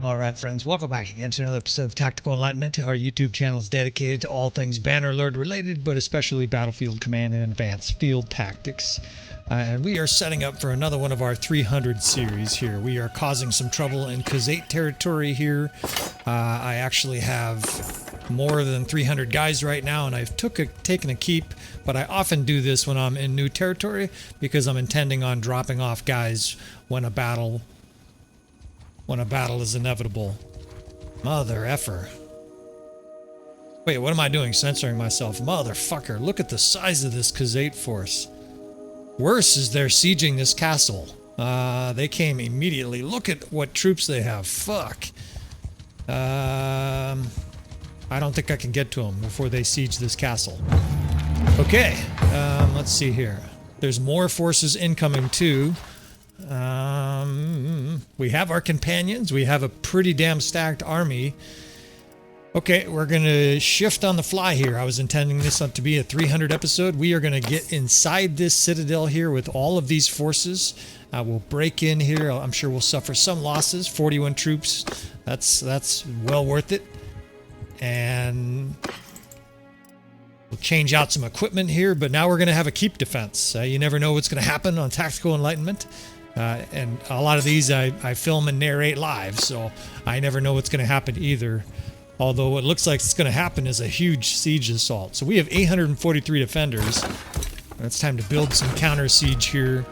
Alright friends, welcome back again to another episode of Tactical Enlightenment. Our YouTube channel is dedicated to all things Bannerlord related, but especially Battlefield Command and Advanced Field Tactics. And we are setting up for another one of our 300 series here. We are causing some trouble in Khazate territory here. I actually have more than 300 guys right now, and I've taken a keep, but I often do this when I'm in new territory because I'm intending on dropping off guys when a battle is inevitable. Mother effer. Wait, what am I doing? Censoring myself. Motherfucker, look at the size of this Khazate force. Worse is they're sieging this castle. They came immediately. Look at what troops they have. Fuck. I don't think I can get to them before they siege this castle. Okay, let's see here. There's more forces incoming too. We have our companions. We have a pretty damn stacked army. Okay, we're going to shift on the fly here. I was intending this to be a 300 episode. We are going to get inside this citadel here with all of these forces. We'll break in here. I'm sure we'll suffer some losses. 41 troops. That's well worth it. And we'll change out some equipment here, but now we're going to have a keep defense. You never know what's going to happen on Tactical Enlightenment. And a lot of these I film and narrate live, so I never know what's going to happen either. Although what looks like it's going to happen is a huge siege assault. So we have 843 defenders. It's time to build some counter siege here.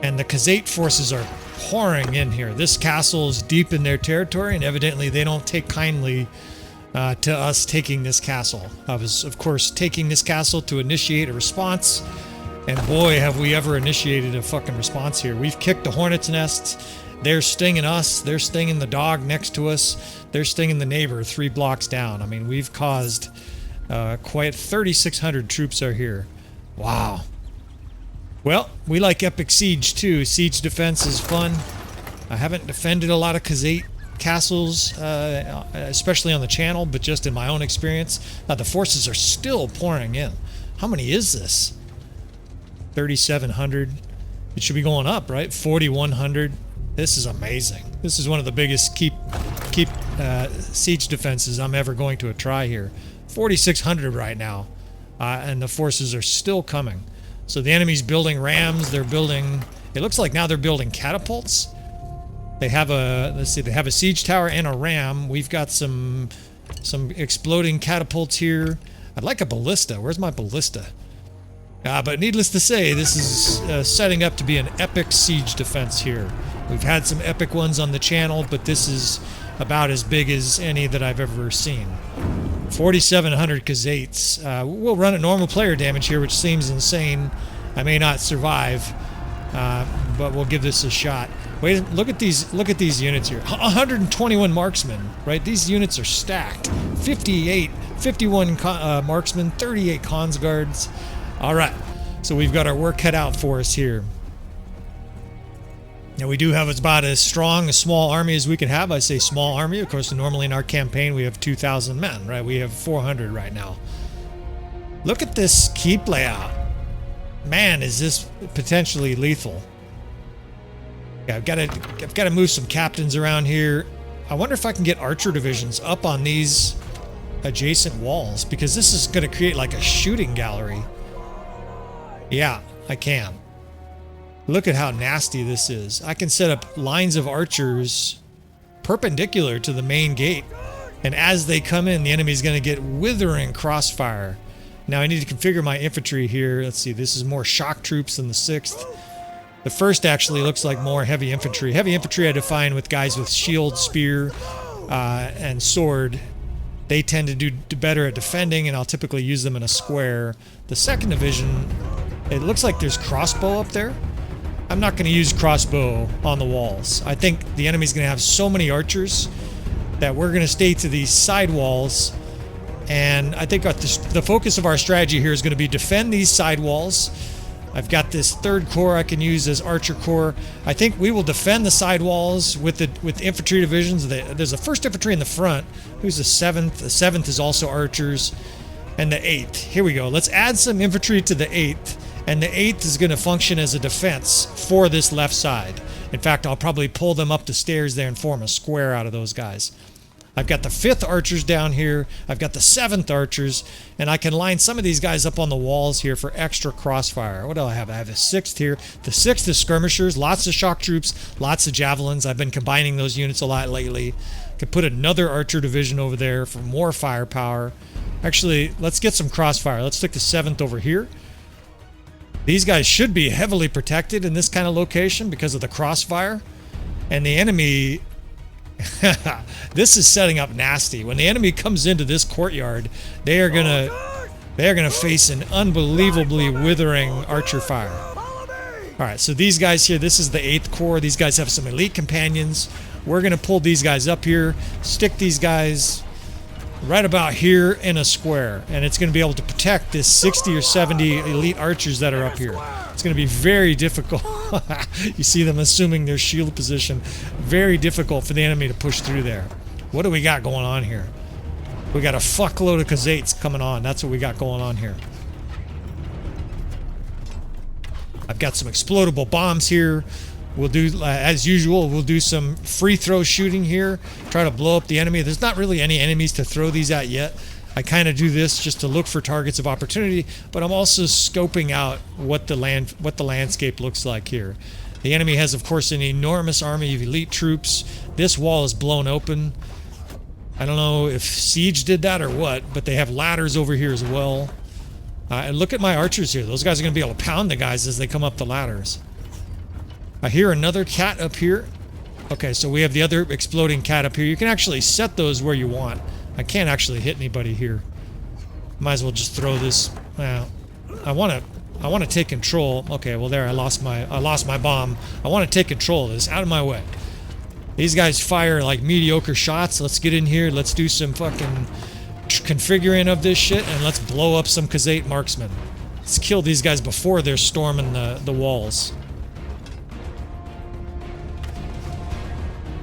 And the Khazate forces are pouring in here. This castle is deep in their territory, and evidently they don't take kindly to us taking this castle. I was, of course, taking this castle to initiate a response. And boy, have we ever initiated a fucking response here. We've kicked the hornet's nests. They're stinging us. They're stinging the dog next to us. They're stinging the neighbor 3 blocks down. I mean, we've caused quite 3,600 troops are here. Wow. Well, we like epic siege too. Siege defense is fun. I haven't defended a lot of Khazate castles, especially on the channel, but just in my own experience. The forces are still pouring in. How many is this? 3,700. It should be going up, right? 4,100. This is amazing. This is one of the biggest keep siege defenses I'm ever going to try here. 4,600 right now, and the forces are still coming. So the enemy's building rams. They're building. It looks like now they're building catapults. They have a. Let's see. They have a siege tower and a ram. We've got some exploding catapults here. I'd like a ballista. Where's my ballista? But needless to say, this is setting up to be an epic siege defense here. We've had some epic ones on the channel, but this is about as big as any that I've ever seen. 4,700 Khazates. We'll run at normal player damage here, which seems insane. I may not survive, but we'll give this a shot. Wait, look at these units here. 121 marksmen, right? These units are stacked. 51 marksmen, 38 cons guards. All right, so we've got our work cut out for us here. Now we do have about as strong a small army as we can have. I say small army. Of course, normally in our campaign we have 2,000 men, right? We have 400 right now. Look at this keep layout. Man, is this potentially lethal. Yeah, I've got to move some captains around here. I wonder if I can get archer divisions up on these adjacent walls, because this is going to create like a shooting gallery. Yeah, I can. Look at how nasty this is. I can set up lines of archers perpendicular to the main gate. And as they come in, the enemy's going to get withering crossfire. Now I need to configure my infantry here. Let's see, this is more shock troops than the 6th. The 1st actually looks like more heavy infantry. Heavy infantry I define with guys with shield, spear, and sword. They tend to do better at defending, and I'll typically use them in a square. The 2nd division... It looks like there's crossbow up there. I'm not going to use crossbow on the walls. I think the enemy's going to have so many archers that we're going to stay to these side walls. And I think the focus of our strategy here is going to be defend these side walls. I've got this 3rd corps I can use as archer corps. I think we will defend the side walls with infantry divisions. There's a 1st infantry in the front. Who's the 7th? The 7th is also archers. And the 8th. Here we go. Let's add some infantry to the 8th. And the 8th is going to function as a defense for this left side. In fact, I'll probably pull them up the stairs there and form a square out of those guys. I've got the 5th archers down here. I've got the 7th archers, and I can line some of these guys up on the walls here for extra crossfire. What do I have? I have a 6th here. The 6th is skirmishers, lots of shock troops, lots of javelins. I've been combining those units a lot lately. Could put another archer division over there for more firepower. Actually, let's get some crossfire. Let's stick the 7th over here. These guys should be heavily protected in this kind of location because of the crossfire. And the enemy... this is setting up nasty. When the enemy comes into this courtyard, they are gonna face an unbelievably withering archer fire. Alright, so these guys here, this is the 8th Corps. These guys have some elite companions. We're gonna pull these guys up here, stick these guys right about here in a square, and it's going to be able to protect this 60 or 70 elite archers that are up here. It's going to be very difficult. You see them assuming their shield position. Very difficult for the enemy to push through there. What do we got going on here? We got a fuckload of Khazaits coming on. That's what we got going on here. I've got some explodable bombs here. We'll do, as usual, we'll do some free throw shooting here. Try to blow up the enemy. There's not really any enemies to throw these at yet. I kind of do this just to look for targets of opportunity, but I'm also scoping out what the landscape looks like here. The enemy has, of course, an enormous army of elite troops. This wall is blown open. I don't know if Siege did that or what, but they have ladders over here as well. And look at my archers here. Those guys are going to be able to pound the guys as they come up the ladders. I hear another cat up here. Okay, so we have the other exploding cat up here. You can actually set those where you want. I can't actually hit anybody here. Might as well just throw this. Well, I want to take control. Okay, well there I lost my bomb. I want to take control of this. Out of my way. These guys fire like mediocre shots. Let's get in here. Let's do some fucking configuring of this shit, and let's blow up some Khazate marksmen. Let's kill these guys before they're storming the walls.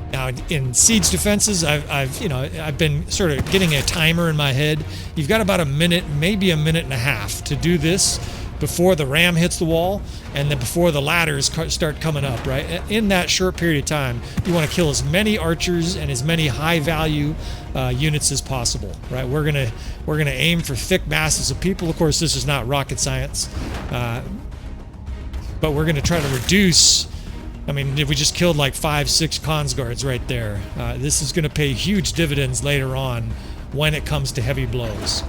Now, in siege defenses, I've been sort of getting a timer in my head. You've got about a minute, maybe a minute and a half to do this before the ram hits the wall and then before the ladders start coming up, right? In that short period of time, you want to kill as many archers and as many high-value units as possible, right? We're gonna aim for thick masses of people. Of course, this is not rocket science, but we're gonna try to reduce. I mean, we just killed like 5-6 Consguards right there. This is going to pay huge dividends later on when it comes to heavy blows.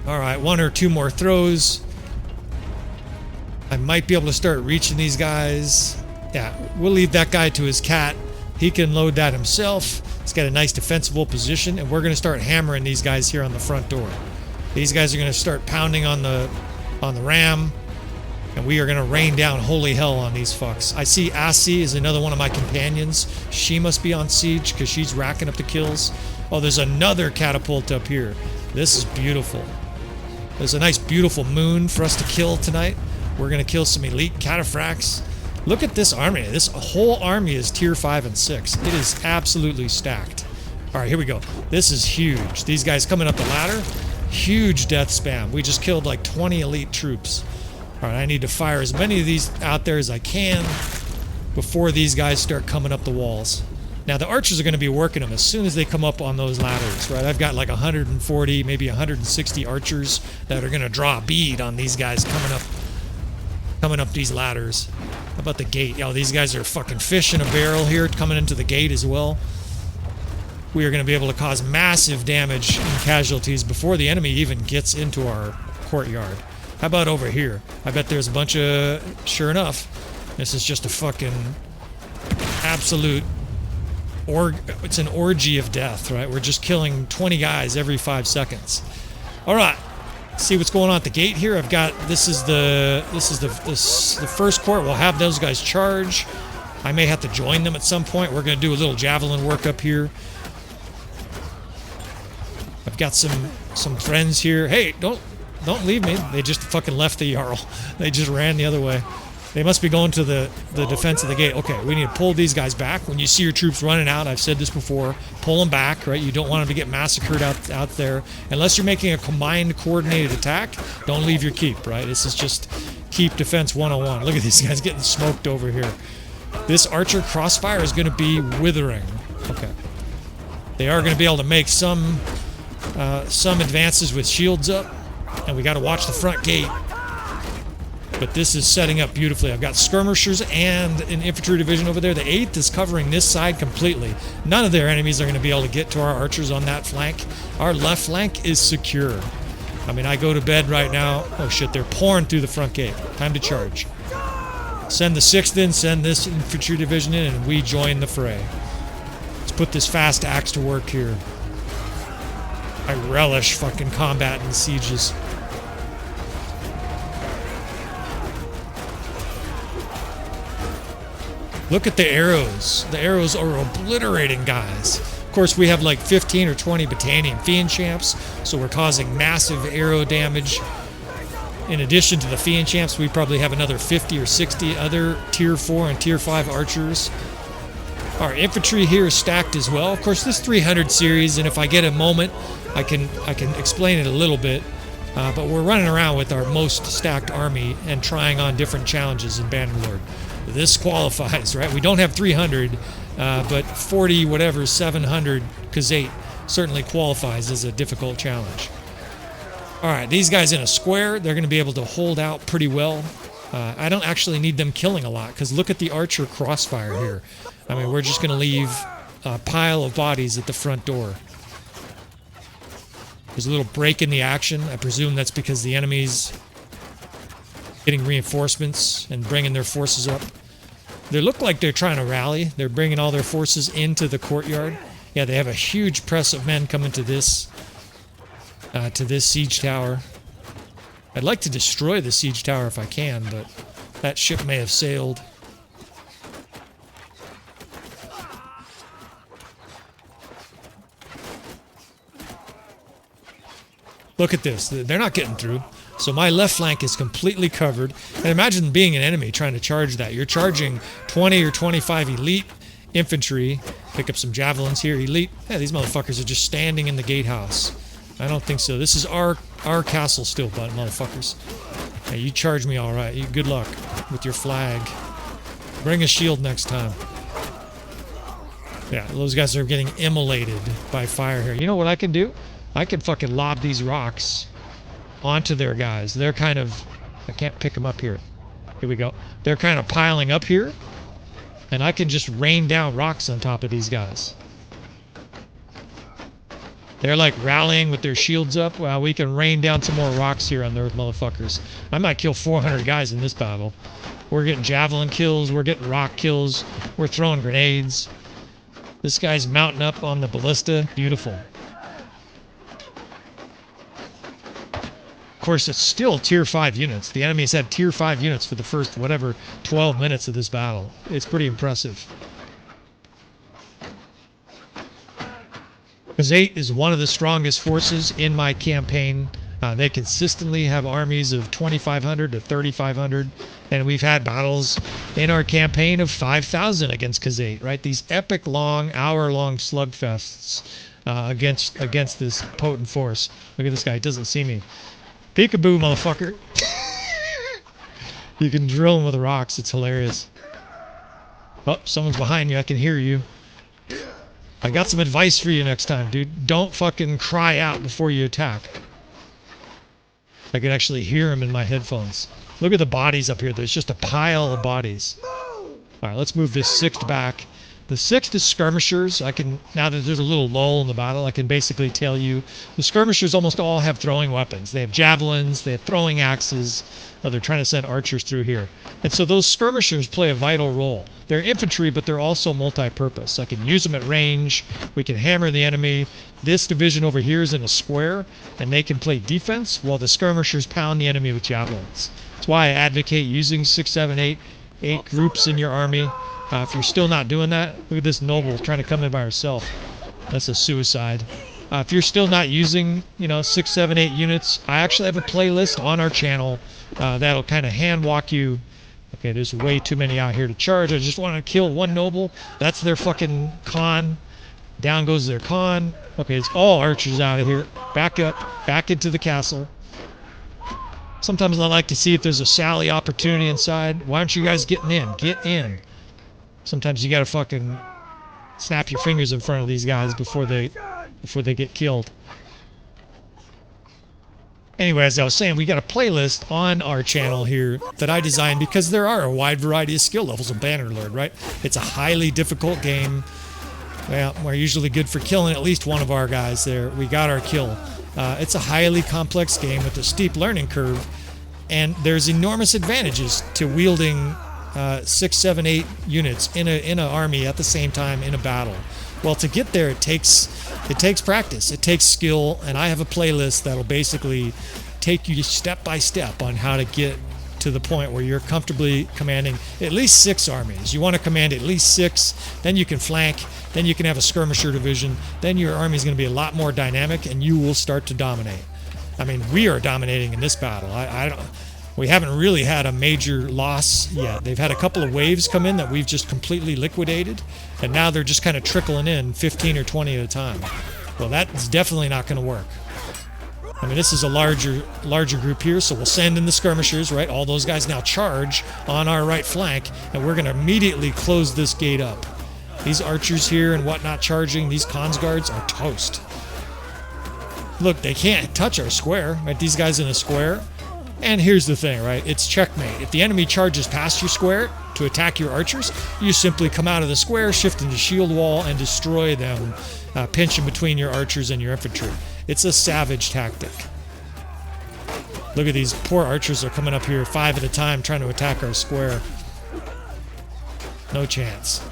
Alright, 1 or 2 more throws. I might be able to start reaching these guys. Yeah, we'll leave that guy to his cat. He can load that himself. He's got a nice defensible position, and we're going to start hammering these guys here on the front door. These guys are going to start pounding on the ram. And we are going to rain down holy hell on these fucks. I see Assi is another one of my companions. She must be on siege because she's racking up the kills. Oh, there's another catapult up here. This is beautiful. There's a nice, beautiful moon for us to kill tonight. We're going to kill some elite cataphracts. Look at this army. This whole army is tier 5 and 6. It is absolutely stacked. All right, here we go. This is huge. These guys coming up the ladder. Huge death spam. We just killed like 20 elite troops. Alright, I need to fire as many of these out there as I can before these guys start coming up the walls. Now, the archers are going to be working them as soon as they come up on those ladders, right? I've got like 140, maybe 160 archers that are going to draw a bead on these guys coming up these ladders. How about the gate? Yo, these guys are fucking fish in a barrel here coming into the gate as well. We are going to be able to cause massive damage and casualties before the enemy even gets into our courtyard. How about over here? I bet there's a bunch of... Sure enough, this is just a fucking absolute... It's an orgy of death, right? We're just killing 20 guys every 5 seconds. Alright. See what's going on at the gate here? I've got... This is the first court. We'll have those guys charge. I may have to join them at some point. We're going to do a little javelin work up here. I've got some friends here. Hey, don't leave me. They just fucking left the Jarl. They just ran the other way. They must be going to the defense of the gate. Okay, we need to pull these guys back. When you see your troops running out, I've said this before, pull them back, right? You don't want them to get massacred out there. Unless you're making a combined, coordinated attack, don't leave your keep, right? This is just keep defense 101. Look at these guys getting smoked over here. This archer crossfire is going to be withering. Okay. They are going to be able to make some advances with shields up, and we got to watch the front gate. But this is setting up beautifully. I've got skirmishers and an infantry division over there. The 8th is covering this side completely. None of their enemies are going to be able to get to our archers on that flank. Our left flank is secure. I mean, I go to bed right now. Oh shit, they're pouring through the front gate. Time to charge. Send the 6th in, send this infantry division in, and we join the fray. Let's put this fast axe to work here. I relish fucking combat and sieges. Look at the arrows. The arrows are obliterating guys. Of course, we have like 15 or 20 Battanian Fiend Champs, so we're causing massive arrow damage. In addition to the Fiend Champs, we probably have another 50 or 60 other Tier 4 and Tier 5 archers. Our infantry here is stacked as well. Of course, this 300 series, and if I get a moment, I can explain it a little bit. But we're running around with our most stacked army and trying on different challenges in Bannerlord. This qualifies, right? We don't have 300, but 40, whatever, 700 Khazate certainly qualifies as a difficult challenge. All right, these guys in a square, they're going to be able to hold out pretty well. I don't actually need them killing a lot, because look at the archer crossfire here. I mean, we're just going to leave a pile of bodies at the front door. There's a little break in the action. I presume that's because the enemy's getting reinforcements and bringing their forces up. They look like they're trying to rally. They're bringing all their forces into the courtyard. Yeah, they have a huge press of men coming to this siege tower. I'd like to destroy the siege tower if I can, but that ship may have sailed. Look at this. They're not getting through. So my left flank is completely covered. And imagine being an enemy trying to charge that. You're charging 20 or 25 elite infantry. Pick up some javelins here. Elite. Yeah, these motherfuckers are just standing in the gatehouse. I don't think so. This is our castle still, motherfuckers. Hey, you charge me all right. Good luck with your flag. Bring a shield next time. Yeah, those guys are getting immolated by fire here. You know what I can do? I can fucking lob these rocks onto their guys. They're kind of... I can't pick them up here. Here we go. They're kind of piling up here. And I can just rain down rocks on top of these guys. They're like rallying with their shields up. Well, we can rain down some more rocks here on those motherfuckers. I might kill 400 guys in this battle. We're getting javelin kills. We're getting rock kills. We're throwing grenades. This guy's mounting up on the ballista. Beautiful. Of course, it's still Tier 5 units. The enemy's had Tier 5 units for the first, 12 minutes of this battle. It's pretty impressive. Khazate is one of the strongest forces in my campaign. They consistently have armies of 2,500 to 3,500, and we've had battles in our campaign of 5,000 against Khazate, right? These epic long, hour-long slugfests against this potent force. Look at this guy. He doesn't see me. Peekaboo, motherfucker. You can drill him with rocks. It's hilarious. Oh, someone's behind you. I can hear you. I got some advice for you next time, dude. Don't fucking cry out before you attack. I can actually hear him in my headphones. Look at the bodies up here. There's just a pile of bodies. Alright, let's move this 6th back. The 6th is skirmishers. Now that there's a little lull in the battle, I can basically tell you the skirmishers almost all have throwing weapons. They have javelins, they have throwing axes. Oh, they're trying to send archers through here. And so those skirmishers play a vital role. They're infantry, but they're also multi-purpose. I can use them at range. We can hammer the enemy. This division over here is in a square, and they can play defense while the skirmishers pound the enemy with javelins. That's why I advocate using 6, 7, 8 groups in your army. If you're still not doing that, look at this noble trying to come in by herself. That's a suicide. If you're still not using, 6, 7, 8 units, I actually have a playlist on our channel that'll kind of hand walk you. Okay, there's way too many out here to charge. I just want to kill one noble. That's their fucking con. Down goes their con. Okay, it's all archers out of here. Back up, back into the castle. Sometimes I like to see if there's a Sally opportunity inside. Why aren't you guys getting in? Get in. Sometimes you gotta fucking snap your fingers in front of these guys before they get killed. Anyway, as I was saying, we got a playlist on our channel here that I designed because there are a wide variety of skill levels of Bannerlord, right? It's a highly difficult game. Well, we're usually good for killing at least one of our guys there. We got our kill. It's a highly complex game with a steep learning curve, and there's enormous advantages to wielding 6, 7, 8 units in an army at the same time in a battle. Well, to get there, it takes practice, it takes skill, and I have a playlist that'll basically take you step by step on how to get to the point where you're comfortably commanding at least 6 armies. You want to command at least 6, then you can flank, then you can have a skirmisher division, then your army is going to be a lot more dynamic, and you will start to dominate. I mean, we are dominating in this battle. We haven't really had a major loss yet. They've had a couple of waves come in that we've just completely liquidated, and now they're just kind of trickling in 15 or 20 at a time. Well, that's definitely not going to work. I mean, this is a larger group here, so we'll send in the skirmishers, right? All those guys now charge on our right flank, and we're going to immediately close this gate up. These archers here and whatnot charging, these cons guards are toast. Look, they can't touch our square, right? These guys in a square. And here's the thing, right? It's checkmate. If the enemy charges past your square to attack your archers, you simply come out of the square, shift into shield wall, and destroy them, pinching between your archers and your infantry. It's a savage tactic. Look at these poor archers are coming up here 5 at a time trying to attack our square. No chance.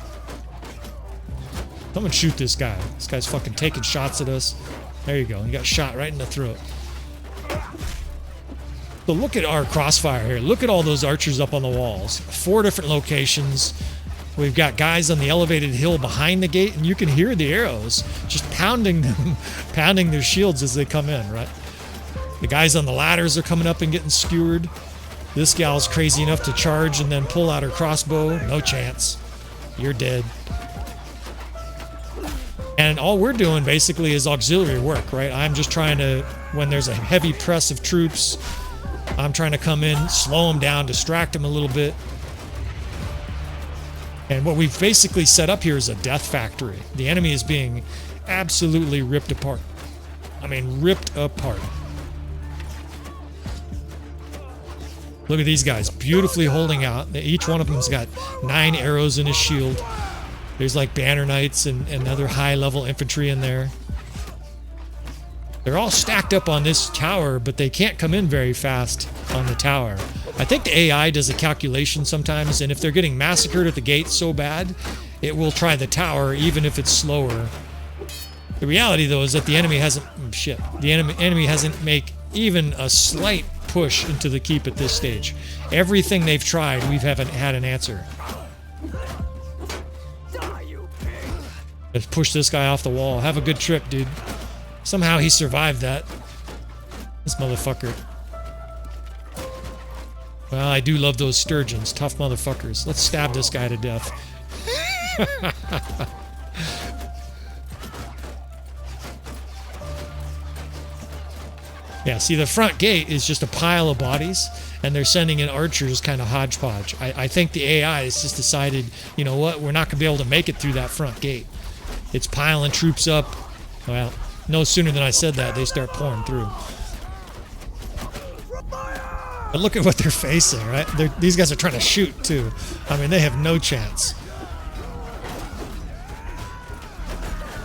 Someone shoot this guy. This guy's fucking taking shots at us. There you go. He got shot right in the throat. So look at our crossfire here. Look at all those archers up on the walls. 4 different locations. We've got guys on the elevated hill behind the gate, and you can hear the arrows just pounding them, pounding their shields as they come in, right? The guys on the ladders are coming up and getting skewered. This gal's crazy enough to charge and then pull out her crossbow. No chance. You're dead. And all we're doing basically is auxiliary work, right? I'm just trying to, when there's a heavy press of troops, I'm trying to come in, slow them down, distract them a little bit. And what we've basically set up here is a death factory. The enemy is being absolutely ripped apart. I mean, ripped apart. Look at these guys, beautifully holding out. Each one of them's got 9 arrows in his shield. There's like banner knights and other high-level infantry in there. They're all stacked up on this tower, but they can't come in very fast on the tower. I think the AI does a calculation sometimes, and if they're getting massacred at the gate so bad, it will try the tower even if it's slower. The reality, though, is that the enemy hasn't... Shit. The enemy hasn't made even a slight push into the keep at this stage. Everything they've tried, we haven't had an answer. Let's push this guy off the wall. Have a good trip, dude. Somehow he survived that. This motherfucker. Well, I do love those sturgeons. Tough motherfuckers. Let's stab this guy to death. Yeah, see, the front gate is just a pile of bodies, and they're sending in archers kind of hodgepodge. I think the AI has just decided, you know what, we're not going to be able to make it through that front gate. It's piling troops up. Well, no sooner than I said that, they start pouring through. But look at what they're facing, right? These guys are trying to shoot, too. I mean, they have no chance.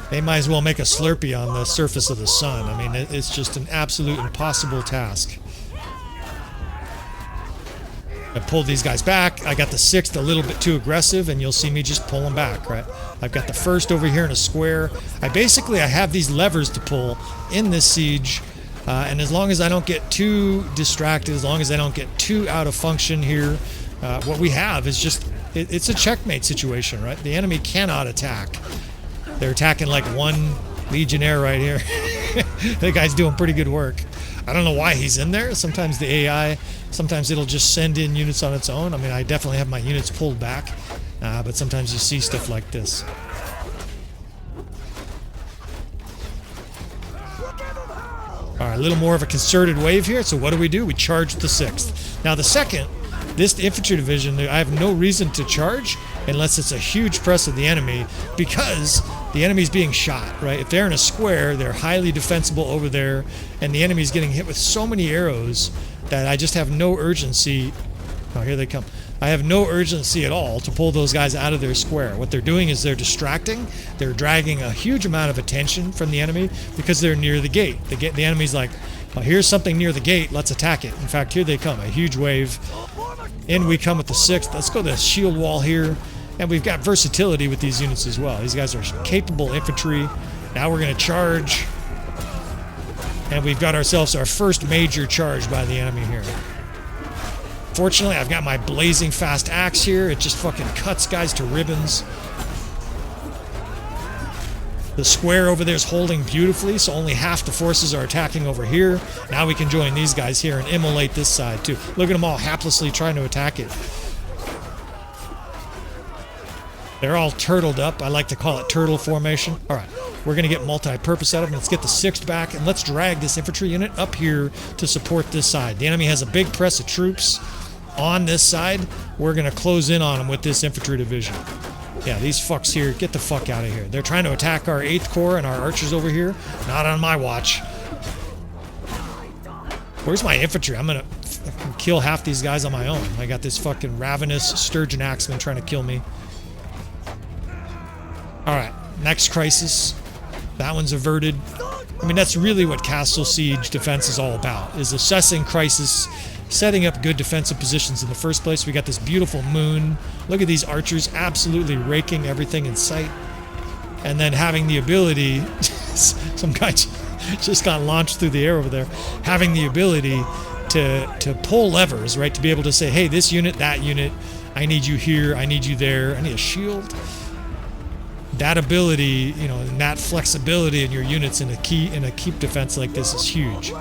They might as well make a Slurpee on the surface of the sun. I mean, it's just an absolute impossible task. I pulled these guys back. I got the 6th a little bit too aggressive, and you'll see me just pull them back, right? I've got the 1st over here in a square. I have these levers to pull in this siege, and as long as I don't get too distracted, as long as I don't get too out of function here, what we have is just, it's a checkmate situation, right? The enemy cannot attack. They're attacking like 1 legionnaire right here. The guy's doing pretty good work. I don't know why he's in there. Sometimes the AI, sometimes it'll just send in units on its own. I mean, I definitely have my units pulled back, but sometimes you see stuff like this. All right, little more of a concerted wave here. So what do? We charge the 6th. Now the 2nd, this infantry division, I have no reason to charge unless it's a huge press of the enemy, because the enemy's being shot, right? If they're in a square, they're highly defensible over there, and the enemy's getting hit with so many arrows that I just have no urgency. Oh, here they come. I have no urgency at all to pull those guys out of their square. What they're doing is they're distracting. They're dragging a huge amount of attention from the enemy because they're near the gate. The enemy's like, oh, here's something near the gate, let's attack it. In fact, here they come, a huge wave. In we come with the 6th. Let's go to the shield wall here. And we've got versatility with these units as well. These guys are capable infantry. Now we're going to charge. And we've got ourselves our first major charge by the enemy here. Fortunately, I've got my blazing fast axe here. It just fucking cuts guys to ribbons. The square over there is holding beautifully, so only half the forces are attacking over here. Now we can join these guys here and immolate this side too. Look at them all haplessly trying to attack it. They're all turtled up. I like to call it turtle formation. All right, we're going to get multi-purpose out of them. Let's get the 6th back, and let's drag this infantry unit up here to support this side. The enemy has a big press of troops on this side. We're going to close in on them with this infantry division. Yeah, these fucks here, get the fuck out of here. They're trying to attack our 8th Corps and our archers over here. Not on my watch. Where's my infantry? I'm going to kill half these guys on my own. I got this fucking ravenous Sturgeon axeman trying to kill me. Alright, next crisis. That one's averted. I mean, that's really what Castle Siege defense is all about, is assessing crisis, setting up good defensive positions in the first place. We got this beautiful moon. Look at these archers absolutely raking everything in sight. And then having the ability, some guy just got launched through the air over there, having the ability to pull levers, right? To be able to say, hey, this unit, that unit, I need you here, I need you there, I need a shield. That ability, you know, and that flexibility in your units in a keep defense like this is huge.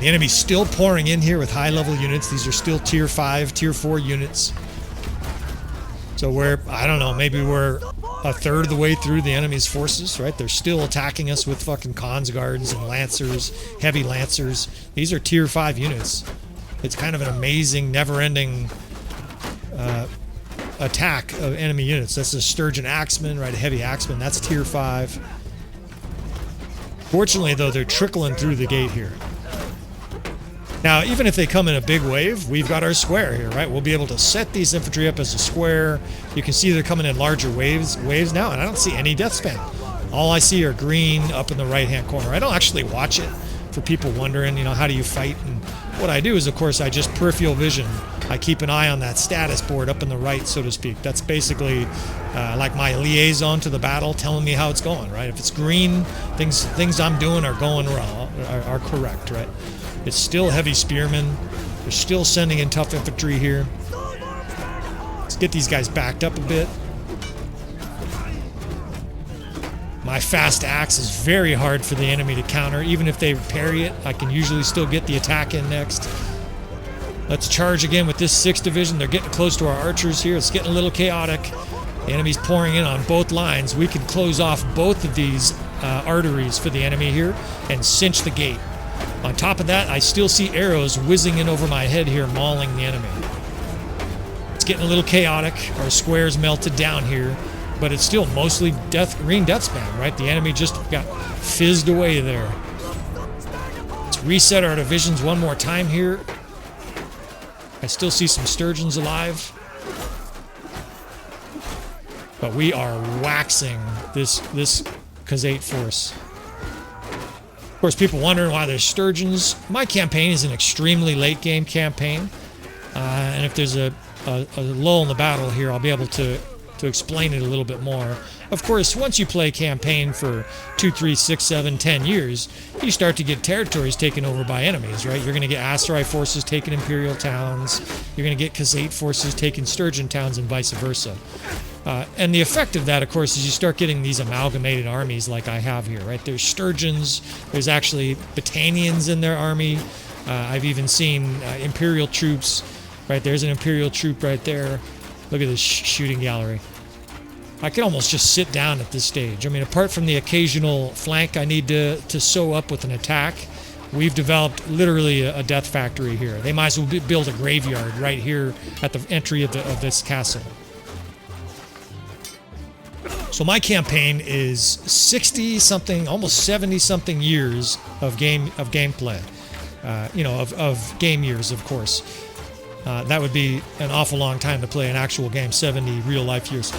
The enemy's still pouring in here with high-level units. These are still tier 5, tier 4 units. So we're, I don't know, maybe we're a third of the way through the enemy's forces, right? They're still attacking us with fucking Khans guards and lancers, heavy lancers. These are tier 5 units. It's kind of an amazing, never-ending attack of enemy units. That's a Sturgeon axeman, right? A heavy axeman. That's tier 5. Fortunately, though, they're trickling through the gate here. Now, even if they come in a big wave, we've got our square here, right? We'll be able to set these infantry up as a square. You can see they're coming in larger waves now, and I don't see any death span. All I see are green up in the right-hand corner. I don't actually watch it for people wondering, you know, how do you fight? And what I do is, of course, I just peripheral vision. I keep an eye on that status board up in the right, so to speak. That's basically like my liaison to the battle, telling me how it's going, right? If it's green, things I'm doing are going wrong, are correct, right? It's still heavy spearmen. They're still sending in tough infantry here. Let's get these guys backed up a bit. My fast axe is very hard for the enemy to counter. Even if they parry it, I can usually still get the attack in next. Let's charge again with this 6th Division. They're getting close to our archers here. It's getting a little chaotic. The enemy's pouring in on both lines. We can close off both of these arteries for the enemy here and cinch the gate. On top of that, I still see arrows whizzing in over my head here, mauling the enemy. It's getting a little chaotic. Our square's melted down here, but it's still mostly green death span, right? The enemy just got fizzed away there. Let's reset our divisions one more time here. I still see some Sturgeons alive. But we are waxing this Khazate force. Of course, people wondering why there's Sturgeons. My campaign is an extremely late game campaign. And if there's a lull in the battle here, I'll be able to explain it a little bit more. Of course, once you play campaign for 2, 3, 6, 7, 10 years, you start to get territories taken over by enemies, right? You're going to get Aserai forces taking Imperial towns. You're going to get Khazate forces taking Sturgeon towns and vice versa. And the effect of that, of course, is you start getting these amalgamated armies like I have here, right? There's Sturgeons. There's actually Battanians in their army. I've even seen Imperial troops, right? There's an Imperial troop right there. Look at this shooting gallery. I can almost just sit down at this stage. I mean, apart from the occasional flank I need to sew up with an attack, we've developed literally a death factory here. They might as well build a graveyard right here at the entry of this castle. So my campaign is 60-something, almost 70-something years of gameplay. Of game years, of course. That would be an awful long time to play an actual game, 70 real-life years.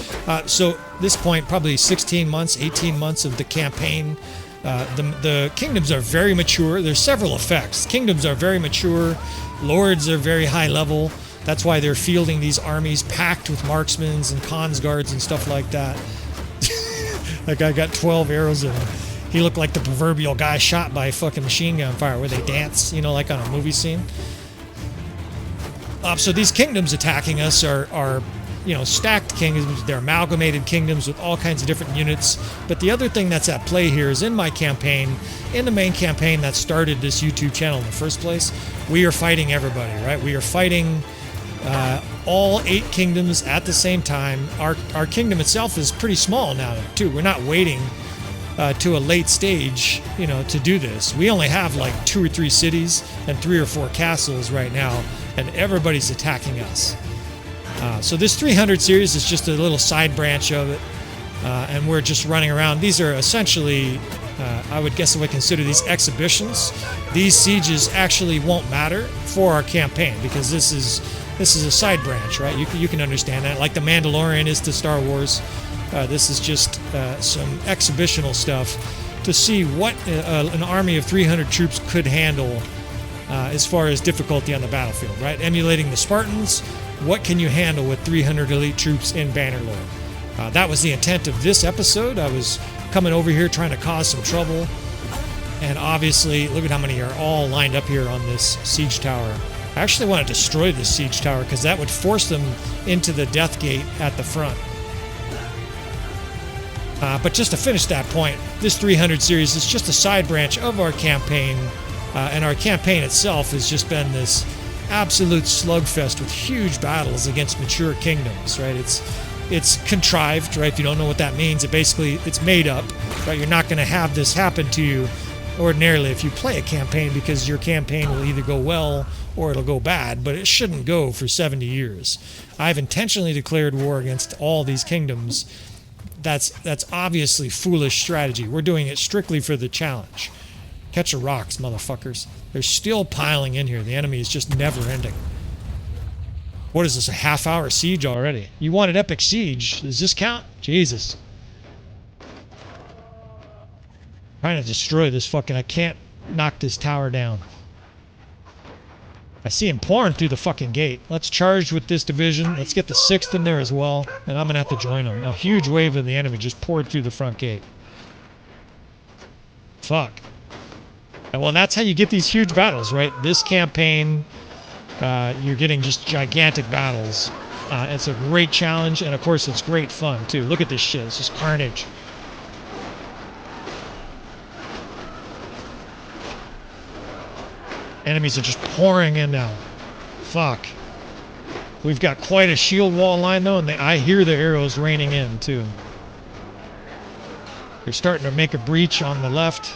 So this point, probably 16 months, 18 months of the campaign. The kingdoms are very mature. There's several effects. Kingdoms are very mature. Lords are very high level. That's why they're fielding these armies packed with marksmen and cons guards and stuff like that. That guy got 12 arrows in him. He looked like the proverbial guy shot by fucking machine gun fire where they dance, like on a movie scene. So these kingdoms attacking us are stacked kingdoms. They're amalgamated kingdoms with all kinds of different units. But the other thing that's at play here is in my campaign, in the main campaign that started this YouTube channel in the first place, we are fighting everybody, right? We are fighting all 8 kingdoms at the same time. Our kingdom itself is pretty small now, too. We're not waiting to a late stage, to do this. We only have like 2 or 3 cities and 3 or 4 castles right now, and everybody's attacking us. So this 300 series is just a little side branch of it, and we're just running around. These are essentially, I would guess I would consider these exhibitions. These sieges actually won't matter for our campaign because this is a side branch, right? You can understand that. Like the Mandalorian is to Star Wars. This is just some exhibitional stuff to see what an army of 300 troops could handle as far as difficulty on the battlefield, right? Emulating the Spartans, what can you handle with 300 elite troops in Bannerlord? That was the intent of this episode. I was coming over here trying to cause some trouble, and obviously, look at how many are all lined up here on this siege tower. I actually want to destroy this siege tower because that would force them into the death gate at the front. But just to finish that point, this 300 series is just a side branch of our campaign, and our campaign itself has just been this absolute slugfest with huge battles against mature kingdoms, right? It's contrived, right? If you don't know what that means, it's made up, right? You're not going to have this happen to you ordinarily if you play a campaign, because your campaign will either go well or it'll go bad, but it shouldn't go for 70 years. I've intentionally declared war against all these kingdoms. That's obviously foolish strategy. We're doing it strictly for the challenge. Catch your rocks, motherfuckers. They're still piling in here. The enemy is just never ending. What is this, a half-hour siege already? You want an epic siege. Does this count? Jesus. Trying to destroy this fucking... I can't knock this tower down. I see him pouring through the fucking gate. Let's charge with this division. Let's get the 6th in there as well. And I'm going to have to join them. A huge wave of the enemy just poured through the front gate. Fuck. And well, that's how you get these huge battles, right? This campaign, you're getting just gigantic battles. It's a great challenge, and of course it's great fun, too. Look at this shit. It's just carnage. Enemies are just pouring in now. Fuck. We've got quite a shield wall line, though, and I hear the arrows raining in, too. They're starting to make a breach on the left.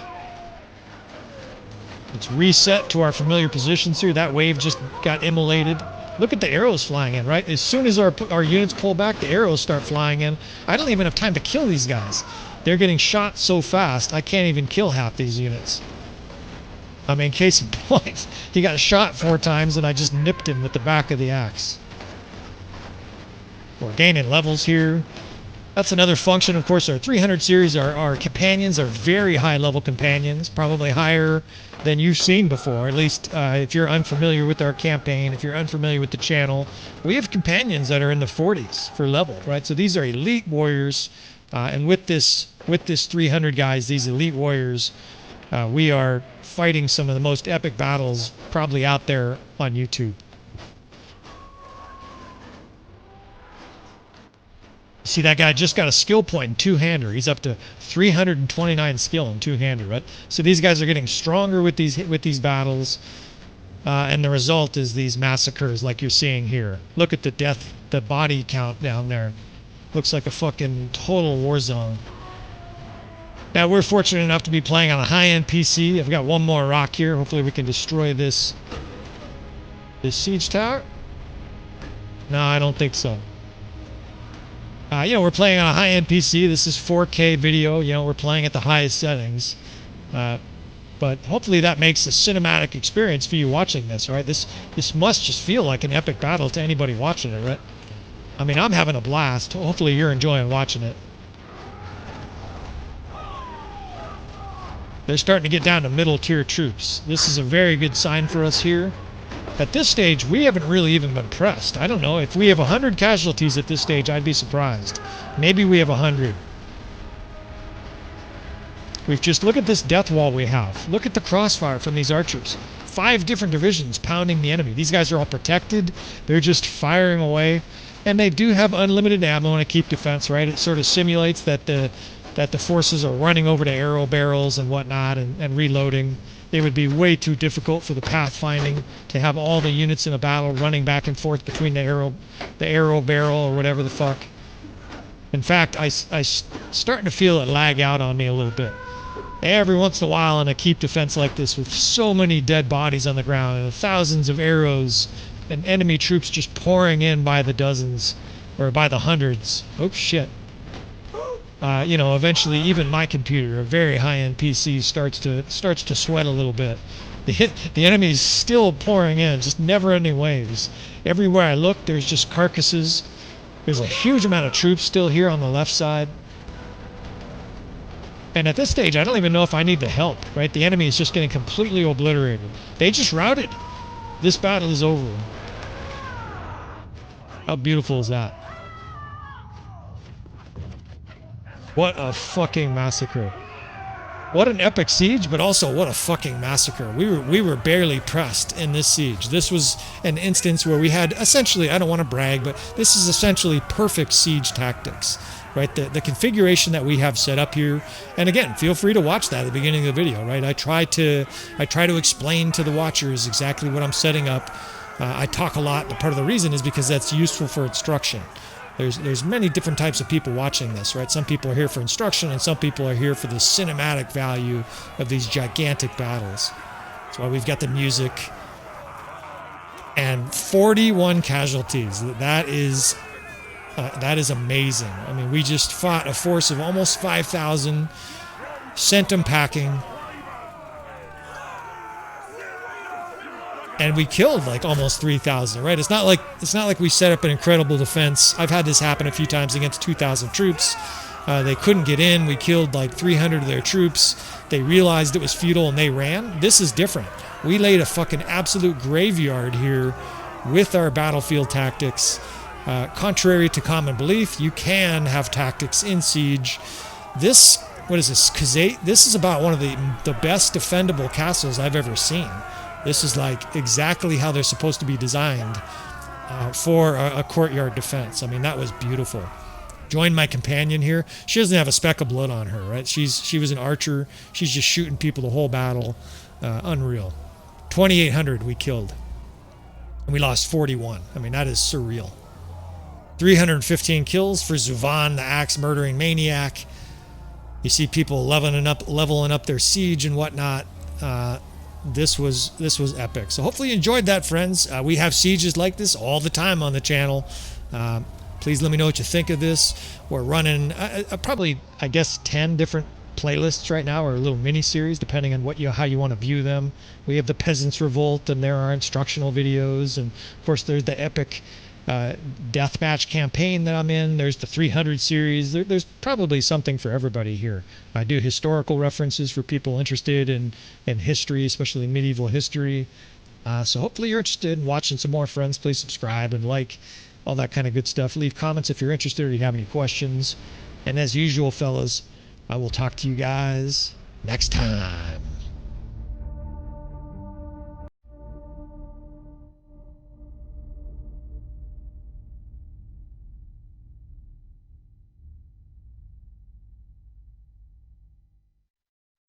Let's reset to our familiar positions here. That wave just got immolated. Look at the arrows flying in, right? As soon as our units pull back, the arrows start flying in. I don't even have time to kill these guys. They're getting shot so fast, I can't even kill half these units. I mean, case in point, he got shot 4 times and I just nipped him with the back of the axe. We're gaining levels here. That's another function. Of course, our 300 series, our companions are very high-level companions, probably higher than you've seen before, at least if you're unfamiliar with our campaign, if you're unfamiliar with the channel. We have companions that are in the 40s for level, right? So these are elite warriors, and with this 300 guys, these elite warriors, we are fighting some of the most epic battles probably out there on YouTube. See, that guy just got a skill point in two-hander. He's up to 329 skill in two-hander, right? So these guys are getting stronger with these battles, and the result is these massacres like you're seeing here. Look at the body count down there. Looks like a fucking total war zone. Now, we're fortunate enough to be playing on a high-end PC. I've got one more rock here. Hopefully we can destroy this siege tower. No, I don't think so. You know, we're playing on a high-end PC. This is 4K video. You know, we're playing at the highest settings. But hopefully that makes a cinematic experience for you watching this, right? This must just feel like an epic battle to anybody watching it, right? I mean, I'm having a blast. Hopefully you're enjoying watching it. They're starting to get down to middle tier troops. This is a very good sign for us here. At this stage, we haven't really even been pressed. I don't know. If we have 100 casualties at this stage, I'd be surprised. Maybe we have 100. We've just, look at this death wall we have. Look at the crossfire from these archers. 5 different divisions pounding the enemy. These guys are all protected. They're just firing away. And they do have unlimited ammo and a keep defense, right? It sort of simulates that the forces are running over to arrow barrels and whatnot and reloading. It would be way too difficult for the pathfinding to have all the units in a battle running back and forth between the arrow barrel or whatever the fuck. In fact, I starting to feel it lag out on me a little bit. Every once in a while in a keep defense like this with so many dead bodies on the ground and thousands of arrows and enemy troops just pouring in by the dozens or by the hundreds. Oh shit. You know, eventually even my computer, a very high-end PC, starts to sweat a little bit. The enemy is still pouring in, just never-ending waves. Everywhere I look, there's just carcasses. There's a huge amount of troops still here on the left side. And at this stage, I don't even know if I need the help, right? The enemy is just getting completely obliterated. They just routed. This battle is over. How beautiful is that? What a fucking massacre. What an epic siege, but also what a fucking massacre. We were barely pressed in this siege. This was an instance where we had essentially, I don't want to brag, but this is essentially perfect siege tactics, right? The configuration that we have set up here, and again, feel free to watch that at the beginning of the video, right? I try to explain to the watchers exactly what I'm setting up. I talk a lot, but part of the reason is because that's useful for instruction. There's many different types of people watching this, right? Some people are here for instruction, and some people are here for the cinematic value of these gigantic battles. That's why we've got the music. And 41 casualties. That is amazing. I mean, we just fought a force of almost 5,000, sent them packing, and we killed like almost 3,000, right? It's not like we set up an incredible defense. I've had this happen a few times against 2,000 troops. They couldn't get in. We killed like 300 of their troops. They realized it was futile and they ran. This is different. We laid a fucking absolute graveyard here with our battlefield tactics. Contrary to common belief, you can have tactics in siege. What is this? Kazate? This is about one of the best defendable castles I've ever seen. This is like exactly how they're supposed to be designed for a courtyard defense. I mean, that was beautiful. Joined my companion here. She doesn't have a speck of blood on her, right? She was an archer. She's just shooting people the whole battle. Unreal. 2,800 we killed. And we lost 41. I mean, that is surreal. 315 kills for Zuvan, the axe murdering maniac. You see people leveling up their siege and whatnot. This was epic. So hopefully you enjoyed that, friends. We have sieges like this all the time on the channel. Please let me know what you think of this. We're running probably, I guess, 10 different playlists right now, or a little mini series, depending on how you want to view them. We have the Peasants Revolt, and there are instructional videos, and of course there's the epic deathmatch campaign that I'm in. There's the 300 series. There's probably something for everybody here. I do historical references for people interested in history, especially medieval history. So hopefully you're interested in watching some more, friends. Please subscribe and like, all that kind of good stuff. Leave comments if you're interested or you have any questions. And as usual, fellas, I will talk to you guys next time.